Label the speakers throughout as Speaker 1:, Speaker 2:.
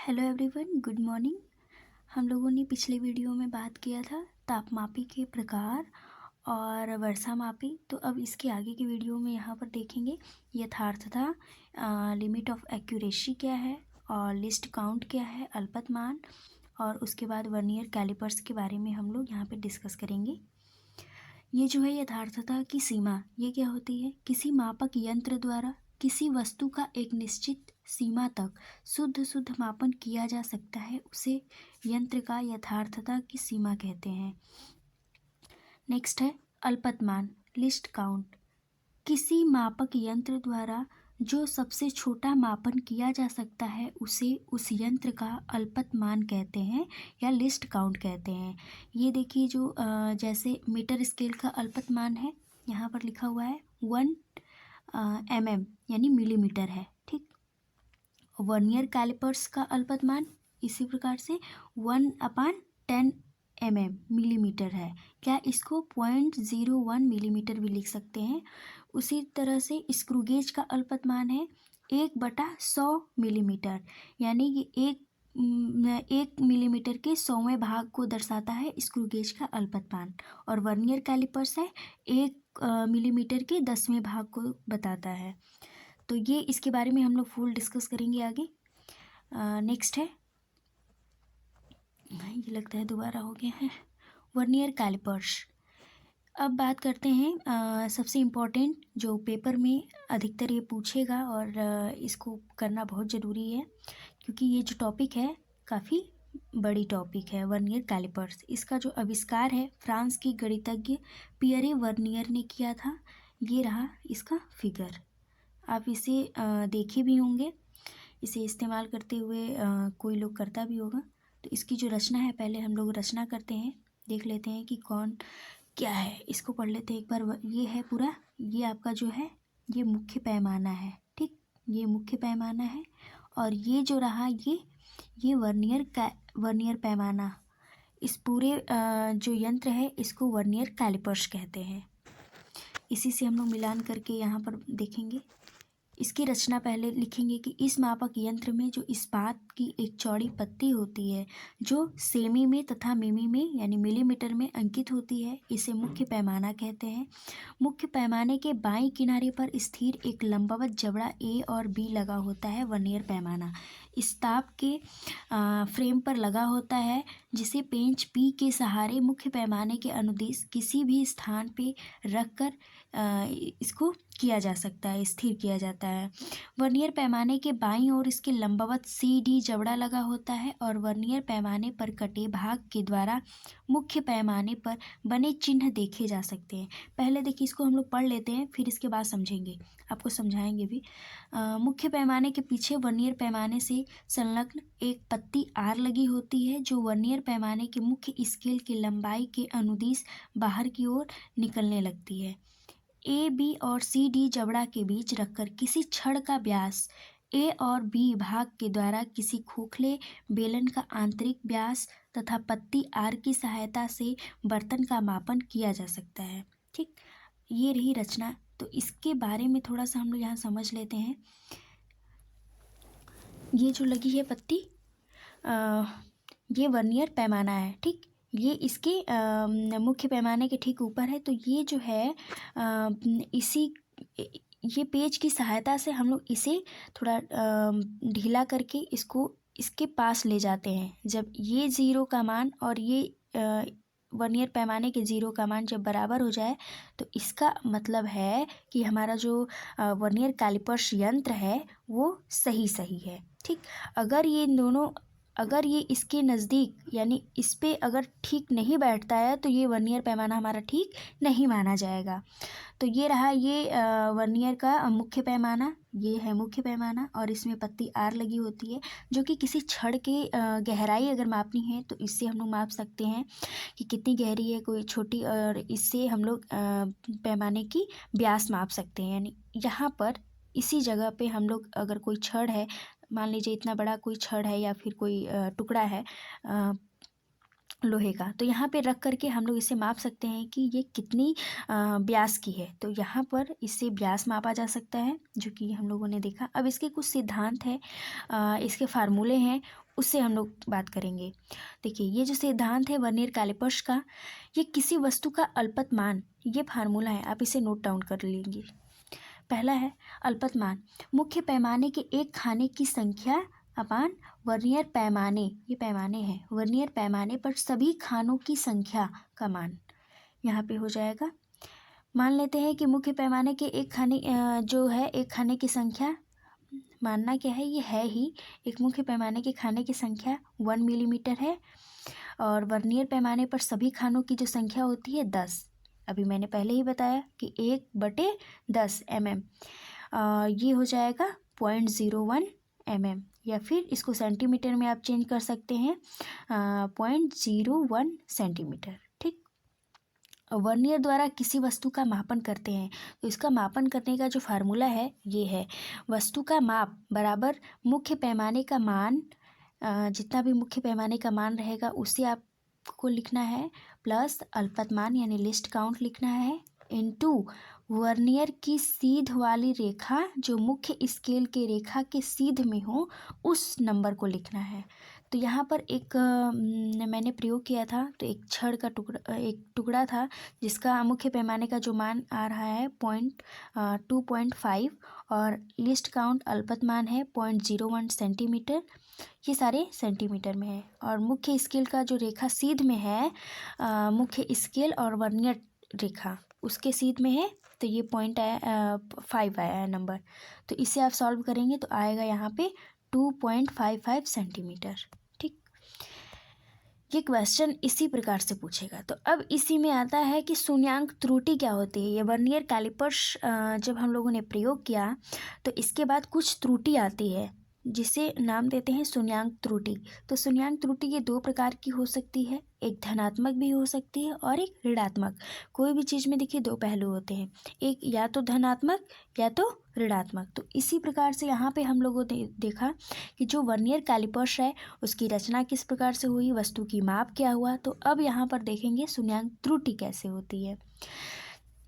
Speaker 1: Hello everyone, good morning. हम लोगों ने पिछले वीडियो में बात किया था तापमापी के प्रकार और वर्षा मापी। तो अब इसके आगे की वीडियो में यहाँ पर देखेंगे यथार्थता, लिमिट ऑफ एक्यूरेसी क्या है और लिस्ट काउंट क्या है, अल्पतमान, और उसके बाद वर्नियर कैलिपर्स के बारे में हम लोग यहाँ पे डिस्कस करेंगे। ये जो है यथार्थता की सीमा, ये क्या होती है? किसी मापक यंत्र द्वारा किसी वस्तु का एक निश्चित सीमा तक शुद्ध मापन किया जा सकता है, उसे यंत्र का यथार्थता की सीमा कहते हैं। नेक्स्ट है अल्पतमान, लिस्ट काउंट। किसी मापक यंत्र द्वारा जो सबसे छोटा मापन किया जा सकता है उसे उस यंत्र का अल्पतमान कहते हैं या लिस्ट काउंट कहते हैं। ये देखिए, जो जैसे मीटर स्केल का अल्पतमान है, यहाँ पर लिखा हुआ है 1 mm यानी मिलीमीटर है, ठीक। वर्नियर कैलिपर्स का अल्पतमान इसी प्रकार से 1/10 mm मिलीमीटर है। क्या इसको 0.01 मिलीमीटर भी लिख सकते हैं। उसी तरह से स्क्रू गेज का अल्पतमान है 1/100 मिलीमीटर, यानी ये एक मिलीमीटर के 100वें भाग को दर्शाता है स्क्रू गेज का अल्पतमान। और वर्नियर कैलिपर्स है 1 मिलीमीटर के 10वें भाग को बताता है। तो ये इसके बारे में हम लोग फुल डिस्कस करेंगे आगे। नेक्स्ट है, ये लगता है दोबारा हो गया है, वर्नियर कैलिपर्स। अब बात करते हैं सबसे इम्पोर्टेंट जो पेपर में अधिकतर ये पूछेगा और इसको करना बहुत ज़रूरी है, क्योंकि ये जो टॉपिक है काफ़ी बड़ी टॉपिक है, वर्नियर कैलिपर्स। इसका जो आविष्कार है फ्रांस की गणितज्ञ पियरे वर्नियर ने किया था। ये रहा इसका फिगर, आप इसे देखे भी होंगे, इसे इस्तेमाल करते हुए कोई लोग करता भी होगा। तो इसकी जो रचना है, पहले हम लोग रचना करते हैं, देख लेते हैं कि कौन क्या है। इसको पढ़ लेते हैं एक बार। ये है पूरा, ये आपका जो है ये मुख्य पैमाना है, ठीक। ये मुख्य पैमाना है और ये जो रहा ये वर्नियर पैमाना। इस पूरे जो यंत्र है इसको वर्नियर कैलिपर्स कहते हैं। इसी से हम लोग मिलान करके यहाँ पर देखेंगे। इसकी रचना पहले लिखेंगे कि इस मापक यंत्र में जो इस्पात की एक चौड़ी पत्ती होती है जो सेमी में तथा मिमी में यानी मिलीमीटर में अंकित होती है, इसे मुख्य पैमाना कहते हैं। मुख्य पैमाने के बाईं किनारे पर स्थिर एक लंबवत जबड़ा ए और बी लगा होता है वर्नियर पैमाना इस ताप के फ्रेम पर लगा होता है, जिसे पेंच पी के सहारे मुख्य पैमाने के अनुदिश किसी भी स्थान पे रखकर इसको किया जा सकता है, स्थिर किया जाता है। वर्नियर पैमाने के बाईं ओर इसके लंबवत CD जबड़ा लगा होता है और वर्नियर पैमाने पर कटे भाग के द्वारा मुख्य पैमाने पर बने चिन्ह देखे जा सकते हैं। पहले देखिए, इसको हम लोग पढ़ लेते हैं, फिर इसके बाद समझेंगे, आपको समझाएंगे भी। मुख्य पैमाने के पीछे वर्नियर पैमाने से संलग्न एक पत्ती आर लगी होती है जो वर्नियर पैमाने के मुख्य स्केल की लंबाई के अनुदिश बाहर की ओर निकलने लगती है। A, B और CD जबड़ा के बीच रखकर किसी छड़ का व्यास A और B भाग के द्वारा किसी खोखले बेलन का आंतरिक व्यास तथा पत्ती R की सहायता से बर्तन का मापन किया जा सकता है, ठीक। ये रही रचना। तो इसके बारे में थोड़ा सा हम लोग यहाँ समझ लेते हैं। ये जो लगी है पत्ती, ये वर्नियर पैमाना है, ठीक। ये इसके मुख्य पैमाने के ठीक ऊपर है। तो ये जो है ये पेज की सहायता से हम लोग इसे थोड़ा ढीला करके इसको इसके पास ले जाते हैं। जब ये 0 का मान और ये वर्नियर पैमाने के 0 का मान जब बराबर हो जाए, तो इसका मतलब है कि हमारा जो वर्नियर कैलिपर्स यंत्र है वो सही है, ठीक। अगर ये इसके नज़दीक यानी इस पे अगर ठीक नहीं बैठता है तो ये वर्नियर पैमाना हमारा ठीक नहीं माना जाएगा। तो ये रहा ये वर्नियर का मुख्य पैमाना, ये है मुख्य पैमाना और इसमें पत्ती आर लगी होती है, जो कि किसी छड़ के गहराई अगर मापनी है तो इससे हम लोग माप सकते हैं कि कितनी गहरी है कोई छोटी, और इससे हम लोग पैमाने की व्यास माप सकते हैं। यानी यहाँ पर इसी जगह पे हम लोग अगर कोई छड़ है, मान लीजिए इतना बड़ा कोई छड़ है या फिर कोई टुकड़ा है लोहे का, तो यहाँ पे रख करके हम लोग इसे माप सकते हैं कि ये कितनी व्यास की है। तो यहाँ पर इससे व्यास मापा जा सकता है, जो कि हम लोगों ने देखा। अब इसके कुछ सिद्धांत हैं, इसके फार्मूले हैं। उससे हम लोग बात करेंगे। देखिए ये जो सिद्धांत है वर्नियर कैलिपर्स का, ये किसी वस्तु का अल्पतमान, ये फार्मूला है, आप इसे नोट डाउन कर लेंगे। पहला है अल्पतमान, मुख्य पैमाने के एक खाने की संख्या अपान वर्नियर पैमाने, ये पैमाने हैं, वर्नियर पैमाने पर सभी खानों की संख्या का मान। यहाँ पे हो जाएगा, मान लेते हैं कि मुख्य पैमाने के एक खाने जो है एक खाने की संख्या, मानना क्या है, ये है ही, एक मुख्य पैमाने के खाने की संख्या 1 मिलीमीटर है और वर्नियर पैमाने पर सभी खानों की जो संख्या होती है 10। अभी मैंने पहले ही बताया कि 1/10 mm, ये हो जाएगा 0.01 mm, या फिर इसको सेंटीमीटर में आप चेंज कर सकते हैं, 0.01 सेंटीमीटर। ठीक, वर्नियर द्वारा किसी वस्तु का मापन करते हैं तो इसका मापन करने का जो फार्मूला है ये है, वस्तु का माप बराबर मुख्य पैमाने का मान, जितना भी मुख्य पैमाने का मान रहेगा उसे आपको लिखना है, प्लस अल्पतमान यानी लिस्ट काउंट लिखना है, इनटू वर्नियर की सीध वाली रेखा जो मुख्य स्केल के रेखा के सीध में हो उस नंबर को लिखना है। तो यहाँ पर एक मैंने प्रयोग किया था, तो एक छड़ का एक टुकड़ा था जिसका मुख्य पैमाने का जो मान आ रहा है 2.5 और लिस्ट काउंट अल्पतमान है 0.01 सेंटीमीटर, ये सारे सेंटीमीटर में है, और मुख्य स्केल का जो रेखा सीध में है, मुख्य स्केल और वर्नियर रेखा उसके सीध में है, तो ये 0.5 आया है नंबर। तो इसे आप सॉल्व करेंगे तो आएगा यहाँ पे 2.55 सेंटीमीटर। ठीक, ये क्वेश्चन इसी प्रकार से पूछेगा। तो अब इसी में आता है कि शून्यांक त्रुटि क्या होती है। ये वर्नियर कैलिपर्स जब हम लोगों ने प्रयोग किया तो इसके बाद कुछ त्रुटि आती है जिसे नाम देते हैं शून्यांक त्रुटि। तो शून्यांक त्रुटि ये दो प्रकार की हो सकती है, एक धनात्मक भी हो सकती है और एक ऋणात्मक। कोई भी चीज़ में देखिए दो पहलू होते हैं, एक या तो धनात्मक या तो ऋणात्मक। तो इसी प्रकार से यहाँ पे हम लोगों ने देखा कि जो वर्नियर कैलिपर्स है उसकी रचना किस प्रकार से हुई, वस्तु की माप क्या हुआ। तो अब यहाँ पर देखेंगे शून्यांक त्रुटि कैसे होती है।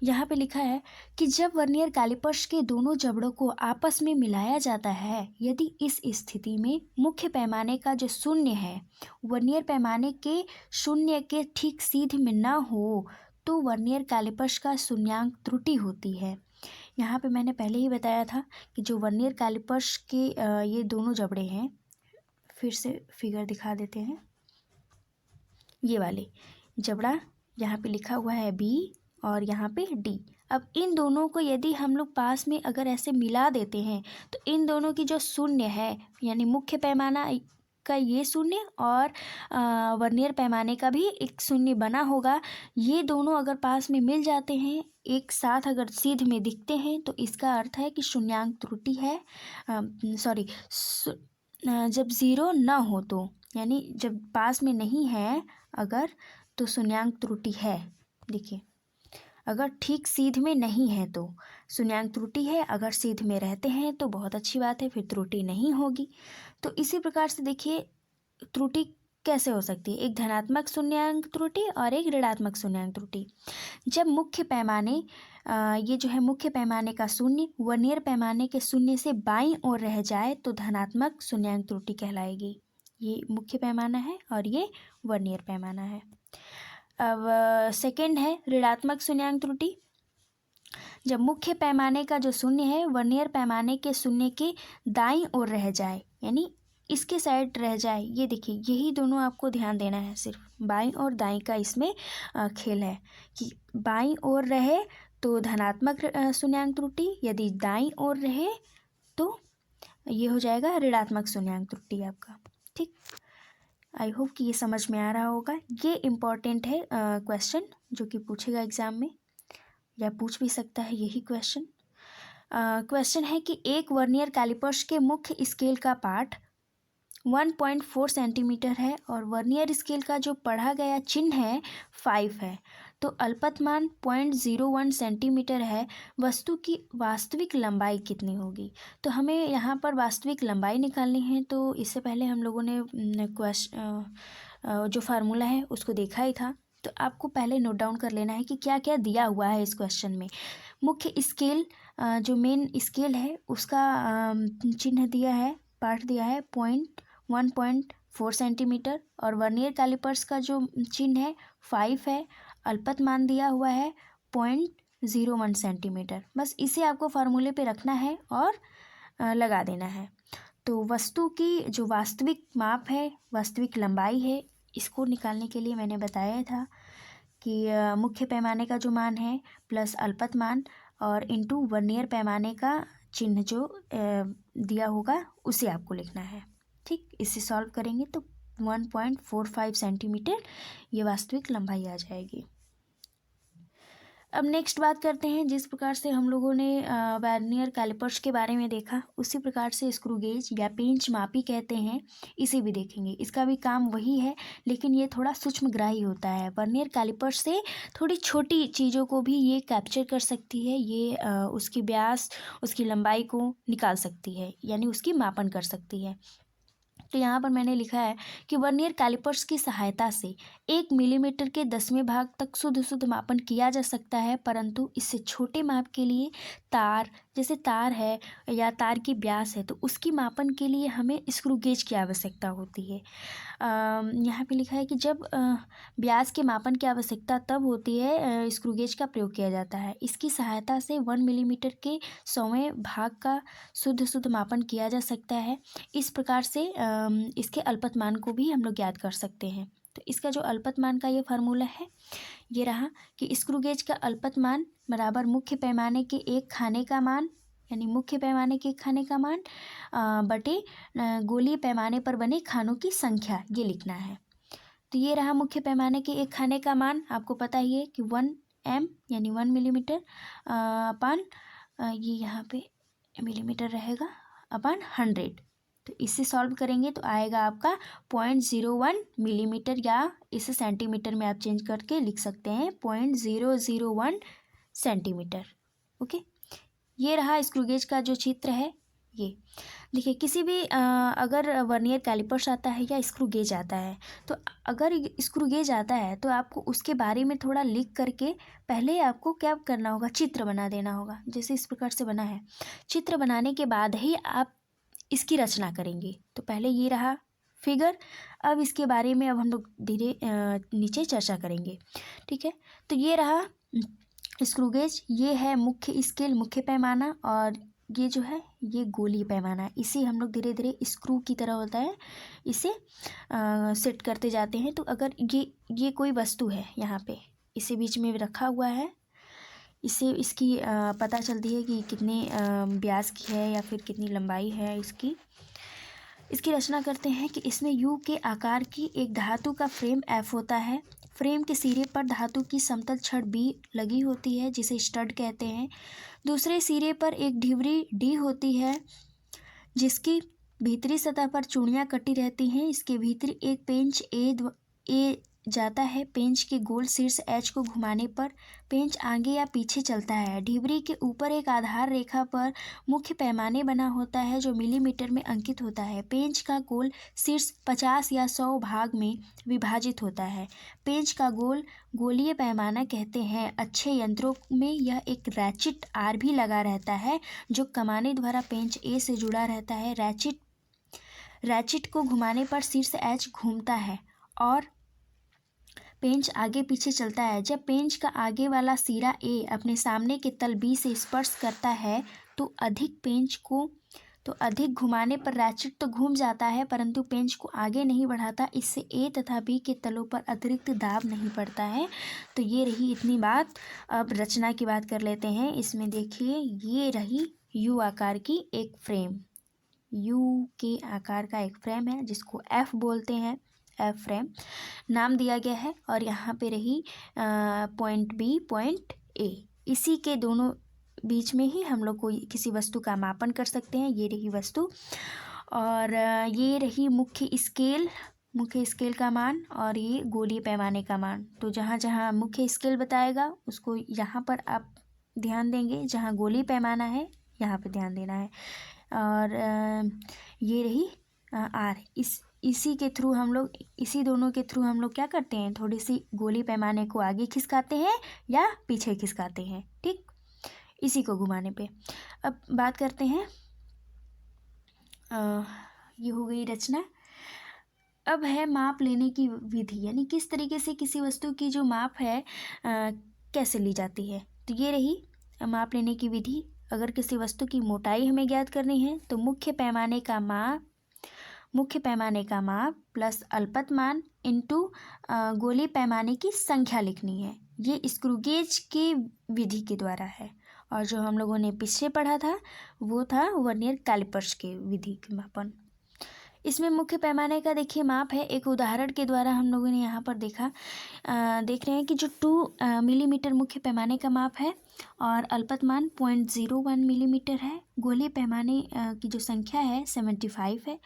Speaker 1: यहाँ पे लिखा है कि जब वर्नियर कैलिपर्स के दोनों जबड़ों को आपस में मिलाया जाता है, यदि इस स्थिति में मुख्य पैमाने का जो शून्य है वर्नियर पैमाने के शून्य के ठीक सीध में न हो तो वर्नियर कैलिपर्स का शून्यांक त्रुटि होती है। यहाँ पे मैंने पहले ही बताया था कि जो वर्नियर कैलिपर्स के ये दोनों जबड़े हैं, फिर से फिगर दिखा देते हैं, ये वाले जबड़ा यहाँ पे लिखा हुआ है B और यहाँ पे D। अब इन दोनों को यदि हम लोग पास में अगर ऐसे मिला देते हैं तो इन दोनों की जो शून्य है यानी मुख्य पैमाना का ये शून्य और वर्नियर पैमाने का भी एक शून्य बना होगा, ये दोनों अगर पास में मिल जाते हैं एक साथ अगर सीध में दिखते हैं तो इसका अर्थ है कि शून्यांक त्रुटि है। जब ज़ीरो ना हो तो यानी जब पास में नहीं है अगर तो शून्यांक त्रुटि है। देखिए अगर ठीक सीध में नहीं है तो शून्यांक त्रुटि है, अगर सीध में रहते हैं तो बहुत अच्छी बात है, फिर त्रुटि नहीं होगी। तो इसी प्रकार से देखिए त्रुटि कैसे हो सकती है, एक धनात्मक शून्यांक त्रुटि और एक ऋणात्मक शून्यांक त्रुटि। जब मुख्य पैमाने ये जो है मुख्य पैमाने का शून्य वर्नियर पैमाने के शून्य से बाईं ओर रह जाए तो धनात्मक शून्यांक त्रुटि कहलाएगी। ये मुख्य पैमाना है और ये वर्नियर पैमाना है। अब सेकंड है ऋणात्मक शून्यांक त्रुटि। जब मुख्य पैमाने का जो शून्य है वर्नियर पैमाने के शून्य के दाईं ओर रह जाए यानी इसके साइड रह जाए, ये देखिए यही दोनों आपको ध्यान देना है, सिर्फ बाईं और दाईं का इसमें खेल है कि बाईं ओर रहे तो धनात्मक शून्यांक त्रुटि, यदि दाईं ओर रहे तो ये हो जाएगा ऋणात्मक शून्यांक त्रुटि आपका। ठीक, आई होप कि ये समझ में आ रहा होगा। ये इम्पॉर्टेंट है क्वेश्चन जो कि पूछेगा एग्ज़ाम में या पूछ भी सकता है यही क्वेश्चन। क्वेश्चन है कि एक वर्नियर कैलिपर्स के मुख्य स्केल का पार्ट 1.4 सेंटीमीटर है और वर्नियर स्केल का जो पढ़ा गया चिन्ह है 5 है, तो अल्पतमान 0.01 सेंटीमीटर है, वस्तु की वास्तविक लंबाई कितनी होगी। तो हमें यहाँ पर वास्तविक लंबाई निकालनी है। तो इससे पहले हम लोगों ने जो फार्मूला है उसको देखा ही था, तो आपको पहले नोट डाउन कर लेना है कि क्या क्या दिया हुआ है इस क्वेश्चन में। मुख्य स्केल जो मेन स्केल है उसका चिन्ह दिया है, पार्ट दिया है 1.4 4 सेंटीमीटर, और वर्नियर कैलिपर्स का जो चिन्ह है 5 है, अल्पतमान दिया हुआ है 0.01 सेंटीमीटर। बस इसे आपको फार्मूले पे रखना है और लगा देना है। तो वस्तु की जो वास्तविक माप है, वास्तविक लंबाई है, इसको निकालने के लिए मैंने बताया था कि मुख्य पैमाने का जो मान है प्लस अल्पतमान और इंटू वर्नियर पैमाने का चिन्ह जो दिया होगा उसे आपको लिखना है। ठीक, इसे सॉल्व करेंगे तो 1.45 सेंटीमीटर ये वास्तविक लंबाई आ जाएगी। अब नेक्स्ट बात करते हैं, जिस प्रकार से हम लोगों ने वर्नियर कैलिपर्स के बारे में देखा, उसी प्रकार से स्क्रू गेज या पेंच मापी कहते हैं, इसे भी देखेंगे। इसका भी काम वही है, लेकिन ये थोड़ा सूक्ष्मग्राही होता है। वर्नियर कैलिपर्स से थोड़ी छोटी चीज़ों को भी ये कैप्चर कर सकती है, ये उसकी व्यास, उसकी लंबाई को निकाल सकती है, यानी उसकी मापन कर सकती है। तो यहाँ पर मैंने लिखा है कि वर्नियर कैलिपर्स की सहायता से 1 मिलीमीटर के 10वें भाग तक शुद्ध मापन किया जा सकता है, परंतु इससे छोटे माप के लिए तार, जैसे तार है या तार की व्यास है, तो उसकी मापन के लिए हमें स्क्रू गेज की आवश्यकता होती है। यहाँ पे लिखा है कि जब व्यास के मापन की आवश्यकता तब होती है स्क्रू गेज का प्रयोग किया जाता है। इसकी सहायता से 1 मिलीमीटर के 100वें भाग का शुद्ध मापन किया जा सकता है। इस प्रकार से इसके अल्पतमान को भी हम लोग ज्ञात कर सकते हैं। तो इसका जो अल्पतमान का ये फार्मूला है, ये रहा कि स्क्रू गेज का अल्पतमान बराबर मुख्य पैमाने के एक खाने का मान, यानी मुख्य पैमाने के एक खाने का मान बटे गोलीय पैमाने पर बने खानों की संख्या, ये लिखना है। तो ये रहा मुख्य पैमाने के एक खाने का मान। आपको पता ही है कि 1 m यानी 1 मिलीमीटर अपान ये यहाँ पे मिलीमीटर रहेगा अपान 100। तो इससे सॉल्व करेंगे तो आएगा आपका 0.01 मिलीमीटर, या इसे सेंटीमीटर में आप चेंज करके लिख सकते हैं 0.001 सेंटीमीटर। ओके, ये रहा स्क्रू गेज का जो चित्र है। ये देखिए, किसी भी अगर वर्नियर कैलिपर्स आता है या स्क्रू गेज आता है, तो अगर स्क्रू गेज आता है तो आपको उसके बारे में थोड़ा लिख करके पहले आपको क्या करना होगा, चित्र बना देना होगा। जैसे इस प्रकार से बना है, चित्र बनाने के बाद ही आप इसकी रचना करेंगे। तो पहले ये रहा फिगर, अब इसके बारे में अब हम लोग धीरे नीचे चर्चा करेंगे। ठीक है, तो ये रहा स्क्रू गेज, ये है मुख्य स्केल, मुख्य पैमाना, और ये जो है ये गोलीय पैमाना। इसे हम लोग धीरे धीरे स्क्रू की तरह होता है, इसे सेट करते जाते हैं। तो अगर ये कोई वस्तु है यहाँ पे, इसे बीच में रखा हुआ है, इससे इसकी पता चलती है कि कितने व्यास की है या फिर कितनी लंबाई है इसकी रचना करते हैं कि इसमें यू के आकार की एक धातु का फ्रेम एफ होता है। फ्रेम के सिरे पर धातु की समतल छड़ बी लगी होती है, जिसे स्टड कहते हैं। दूसरे सिरे पर एक ढिवरी डी होती है, जिसकी भीतरी सतह पर चूड़ियाँ कटी रहती हैं। इसके भीतर एक पेंच ए जाता है। पेंच के गोल शीर्ष एच को घुमाने पर पेंच आगे या पीछे चलता है। ढिवरी के ऊपर एक आधार रेखा पर मुख्य पैमाने बना होता है, जो मिलीमीटर में अंकित होता है। पेंच का गोल शीर्ष 50 या 100 भाग में विभाजित होता है। पेंच का गोल गोलीय पैमाना कहते हैं। अच्छे यंत्रों में यह एक रैचिट आर भी लगा रहता है, जो कमाने द्वारा पेंच ए से जुड़ा रहता है। रैचिट को घुमाने पर शीर्ष एच घूमता है और पेंच आगे पीछे चलता है। जब पेंच का आगे वाला सिरा ए अपने सामने के तल बी से स्पर्श करता है तो अधिक घुमाने पर रैचिट तो घूम जाता है, परंतु पेंच को आगे नहीं बढ़ाता। इससे ए तथा बी के तलों पर अतिरिक्त दाब नहीं पड़ता है। तो ये रही इतनी बात। अब रचना की बात कर लेते हैं। इसमें देखिए, ये रही यू आकार की एक फ्रेम, यू के आकार का एक फ्रेम है, जिसको एफ बोलते हैं, एफ फ्रेम नाम दिया गया है। और यहाँ पे रही पॉइंट बी, पॉइंट ए, इसी के दोनों बीच में ही हम लोग कोई किसी वस्तु का मापन कर सकते हैं। ये रही वस्तु, और ये रही मुख्य स्केल का मान, और ये गोलीय पैमाने का मान। तो जहाँ जहाँ मुख्य स्केल बताएगा उसको यहाँ पर आप ध्यान देंगे, जहाँ गोलीय पैमाना है यहाँ पे ध्यान देना है। और ये रही आर। इसी दोनों के थ्रू हम लोग क्या करते हैं, थोड़ी सी गोली पैमाने को आगे खिसकाते हैं या पीछे खिसकाते हैं। ठीक, इसी को घुमाने पे। अब बात करते हैं, ये हो गई रचना। अब है माप लेने की विधि, यानी किस तरीके से किसी वस्तु की जो माप है कैसे ली जाती है। तो ये रही माप लेने की विधि। अगर किसी वस्तु की मोटाई हमें ज्ञात करनी है तो मुख्य पैमाने का माप प्लस अल्पतमान इंटू गोलीय पैमाने की संख्या लिखनी है। ये स्क्रू गेज की विधि के द्वारा है। और जो हम लोगों ने पीछे पढ़ा था वो था वर्नियर कैलिपर्स के विधि के मापन। इसमें मुख्य पैमाने का देखिए माप है। एक उदाहरण के द्वारा हम लोगों ने यहाँ पर देख रहे हैं कि जो 2 मिलीमीटर मुख्य पैमाने का माप है और अल्पतमान 0.01 मिलीमीटर है। गोलीय पैमाने की जो संख्या है 75 है।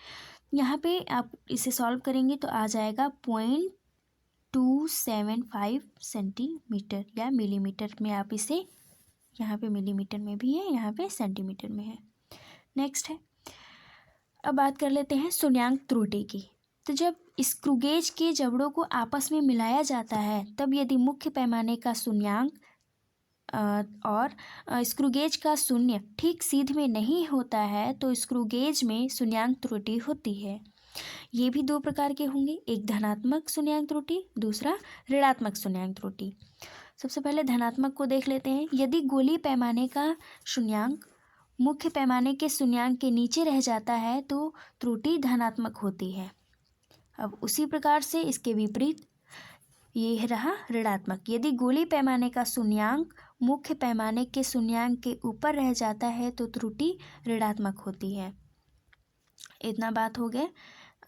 Speaker 1: यहाँ पे आप इसे सॉल्व करेंगे तो आ जाएगा 0.275 सेंटीमीटर या मिलीमीटर में। आप इसे यहाँ पे मिलीमीटर में भी है, यहाँ पे सेंटीमीटर में है। नेक्स्ट है, अब बात कर लेते हैं शून्यांक त्रुटि की। तो जब स्क्रू गेज के जबड़ों को आपस में मिलाया जाता है तब यदि मुख्य पैमाने का शून्यांक और स्क्रू गेज का शून्य ठीक सीध में नहीं होता है तो स्क्रू गेज में शून्यांक त्रुटि होती है। ये भी 2 प्रकार के होंगे, एक धनात्मक शून्यांक त्रुटि, दूसरा ऋणात्मक शून्यांक त्रुटि। सबसे पहले धनात्मक को देख लेते हैं। यदि गोलीय पैमाने का शून्यांक मुख्य पैमाने के शून्यांक के नीचे रह जाता है तो त्रुटि धनात्मक होती है। अब उसी प्रकार से इसके विपरीत ये रहा ऋणात्मक। यदि गोलीय पैमाने का शून्यांक मुख्य पैमाने के शून्यांक के ऊपर रह जाता है तो त्रुटि ऋणात्मक होती है। इतना बात हो गया।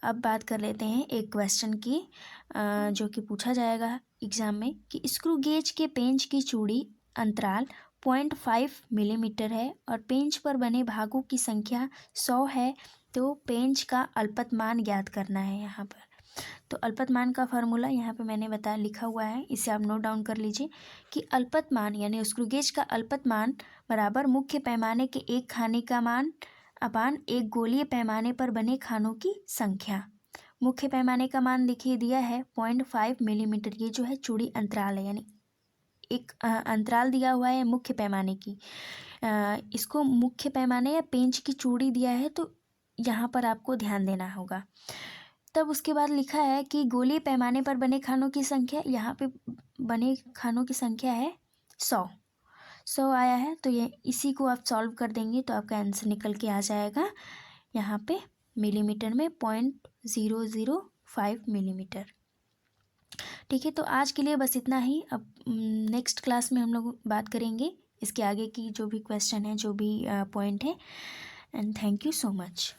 Speaker 1: अब बात कर लेते हैं एक क्वेश्चन की जो कि पूछा जाएगा एग्जाम में कि स्क्रू गेज के पेंच की चूड़ी अंतराल 0.5 मिलीमीटर है और पेंच पर बने भागों की संख्या 100 है तो पेंच का अल्पतमान ज्ञात करना है। यहाँ पर तो अल्पतमान का फार्मूला यहाँ पे मैंने लिखा हुआ है, इसे आप नोट डाउन कर लीजिए कि अल्पतमान यानी स्क्रू गेज का अल्पतमान बराबर मुख्य पैमाने के एक खाने का मान अपान एक गोलीय पैमाने पर बने खानों की संख्या। मुख्य पैमाने का मान देखिए दिया है 0.5 मिलीमीटर। ये जो है चूड़ी अंतराल है, यानी एक अंतराल दिया हुआ है मुख्य पैमाने की। इसको मुख्य पैमाने या पेंच की चूड़ी दिया है तो यहाँ पर आपको ध्यान देना होगा। तब उसके बाद लिखा है कि गोलीय पैमाने पर बने खानों की संख्या, यहाँ पे बने खानों की संख्या है 100 आया है। तो ये इसी को आप सॉल्व कर देंगे तो आपका आंसर निकल के आ जाएगा यहाँ पे मिलीमीटर में 0.005 मिलीमीटर। ठीक है, तो आज के लिए बस इतना ही। अब नेक्स्ट क्लास में हम लोग बात करेंगे इसके आगे की जो भी क्वेश्चन है, जो भी पॉइंट है। And thank you so much.